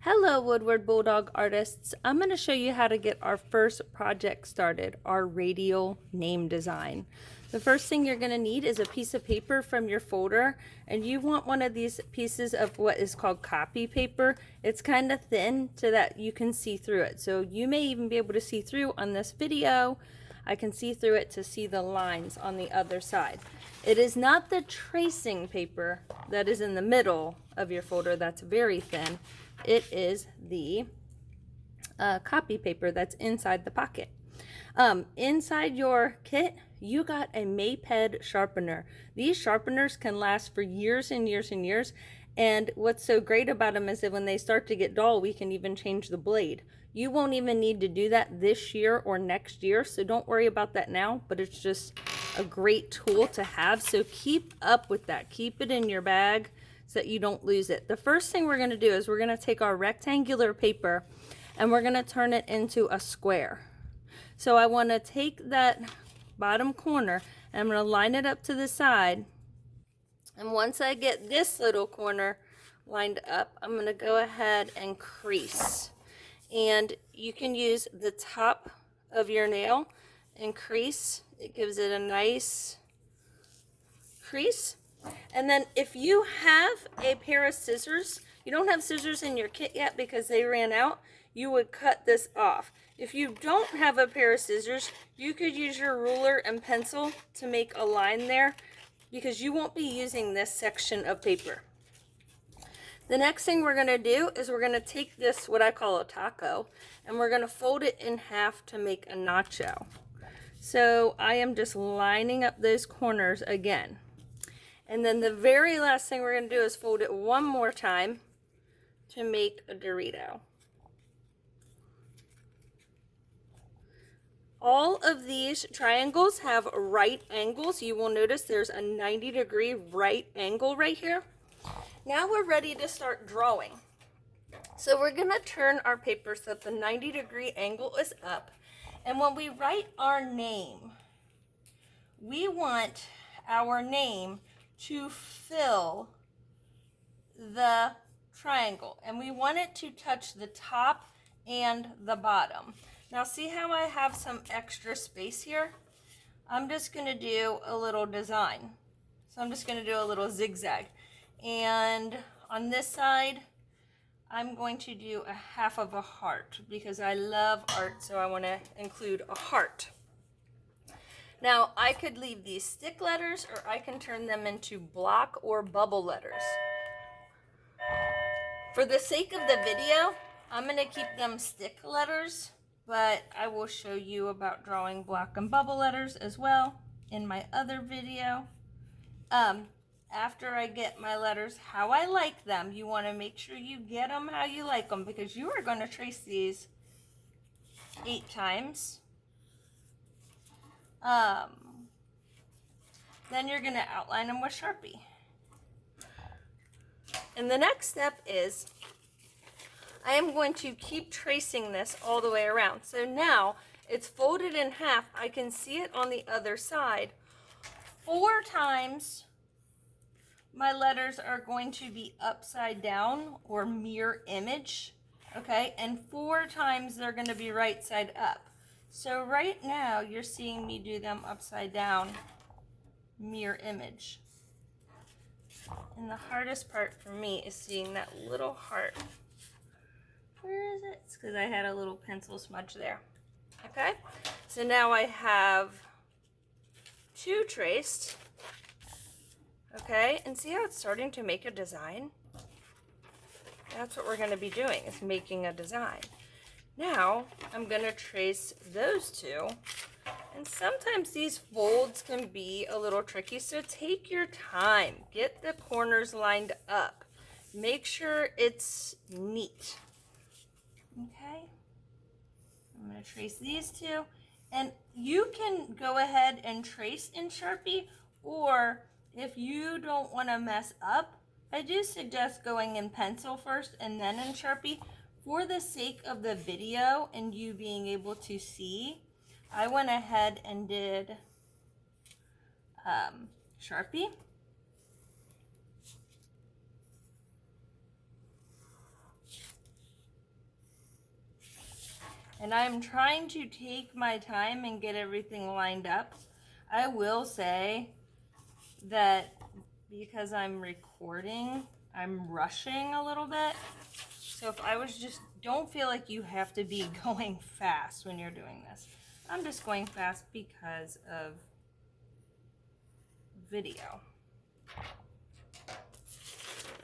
Hello Woodward Bulldog artists. I'm going to show you how to get our first project started, our radial name design. The first thing you're going to need is a piece of paper from your folder, and you want one of these pieces of what is called copy paper. It's kind of thin so that you can see through it. So you may even be able to see through on this video. I can see through it to see the lines on the other side. It is not the tracing paper that is in the middle of your folder. That's very thin. It is the copy paper that's inside the pocket. Inside your kit, you got a Maped sharpener. These sharpeners can last for years and years and years. And what's so great about them is that when they start to get dull, we can even change the blade. You won't even need to do that this year or next year, so don't worry about that now, but it's just a great tool to have. So keep up with that. Keep it in your bag so that you don't lose it. The first thing we're going to do is we're going to take our rectangular paper and we're going to turn it into a square. So I want to take that bottom corner and I'm going to line it up to the side. And once I get this little corner lined up, I'm going to go ahead and crease. And you can use the top of your nail and crease. It gives it a nice crease. And then if you have a pair of scissors, you don't have scissors in your kit yet because they ran out, you would cut this off. If you don't have a pair of scissors, you could use your ruler and pencil to make a line there because you won't be using this section of paper. The next thing we're going to do is we're going to take this, what I call a taco, and we're going to fold it in half to make a nacho. So I am just lining up those corners again. And then the very last thing we're going to do is fold it one more time to make a Dorito. All of these triangles have right angles. You will notice there's a 90-degree right angle right here. Now we're ready to start drawing. So we're going to turn our paper so that the 90-degree angle is up. And when we write our name, we want our name to fill the triangle, and we want it to touch the top and the bottom. Now see how I have some extra space here? I'm just going to do a little design. So I'm just going to do a little zigzag, and on this side I'm going to do a half of a heart because I love art, so I want to include a heart. Now, I could leave these stick letters or I can turn them into block or bubble letters. For the sake of the video, I'm going to keep them stick letters, but I will show you about drawing block and bubble letters as well in my other video. After I get my letters how I like them, you want to make sure you get them how you like them because you are going to trace these 8 times. Then you're going to outline them with Sharpie. And the next step is I am going to keep tracing this all the way around. So now it's folded in half. I can see it on the other side. 4 times my letters are going to be upside down or mirror image, okay? And 4 times they're going to be right side up. So right now you're seeing me do them upside down, mirror image. And the hardest part for me is seeing that little heart. Where is it? It's because I had a little pencil smudge there. Okay, so now I have 2 traced. Okay, and see how it's starting to make a design? That's what we're going to be doing, is making a design. Now, I'm going to trace those 2, and sometimes these folds can be a little tricky, so take your time. Get the corners lined up. Make sure it's neat. Okay, I'm going to trace these 2, and you can go ahead and trace in Sharpie, or if you don't want to mess up, I do suggest going in pencil first and then in Sharpie. For the sake of the video and you being able to see, I went ahead and did Sharpie. And I'm trying to take my time and get everything lined up. I will say that because I'm recording, I'm rushing a little bit. So if I was just, don't feel like you have to be going fast when you're doing this. I'm just going fast because of video.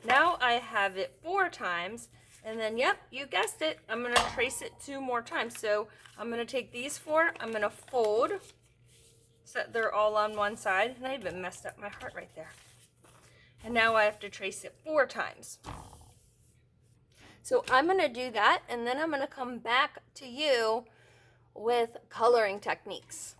Now I have it 4 times, and then, yep, you guessed it, I'm gonna trace it 2 more times. So I'm gonna take these 4, I'm gonna fold, so they're all on one side, and I even messed up my heart right there. And now I have to trace it 4 times. So I'm gonna do that, and then I'm gonna come back to you with coloring techniques.